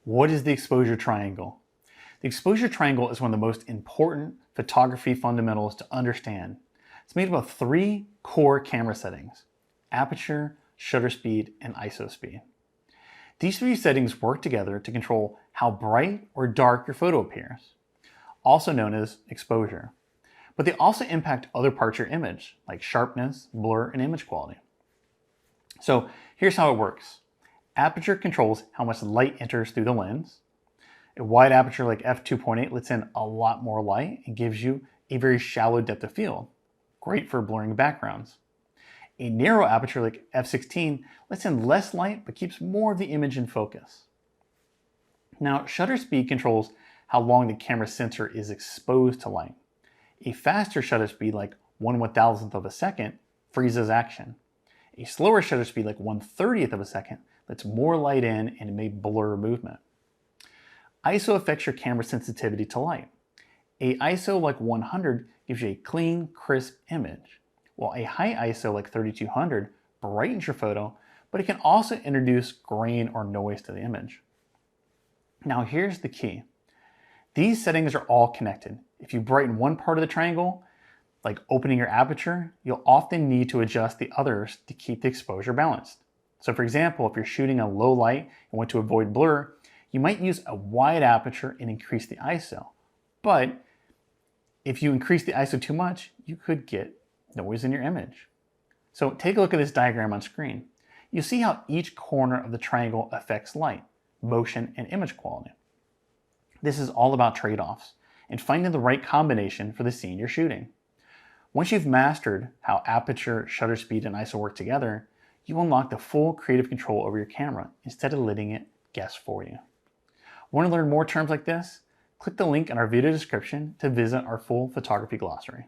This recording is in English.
What is the exposure triangle? The exposure triangle is one of the most important photography fundamentals to understand. It's made up of three core camera settings: aperture, shutter speed, and ISO speed. These three settings work together to control how bright or dark your photo appears, also known as exposure. But they also impact other parts of your image, like sharpness, blur, and image quality. So here's how it works. Aperture controls how much light enters through the lens. A wide aperture like f2.8 lets in a lot more light and gives you a very shallow depth of field, great for blurring backgrounds. A narrow aperture like f16 lets in less light but keeps more of the image in focus. Now, shutter speed controls how long the camera sensor is exposed to light. A faster shutter speed like 1/1000th of a second freezes action. A slower shutter speed like 1/30th of a second lets more light in and may blur movement. ISO affects your camera sensitivity to light. A ISO like 100 gives you a clean, crisp image, while a high ISO like 3200 brightens your photo, but it can also introduce grain or noise to the image. Now here's the key. These settings are all connected. If you brighten one part of the triangle, like opening your aperture, you'll often need to adjust the others to keep the exposure balanced. So for example, if you're shooting a low light and want to avoid blur, you might use a wide aperture and increase the ISO. But if you increase the ISO too much, you could get noise in your image. So take a look at this diagram on screen. You see how each corner of the triangle affects light, motion, and image quality. This is all about trade-offs and finding the right combination for the scene you're shooting. Once you've mastered how aperture, shutter speed, and ISO work together, you unlock the full creative control over your camera instead of letting it guess for you. Want to learn more terms like this? Click the link in our video description to visit our full photography glossary.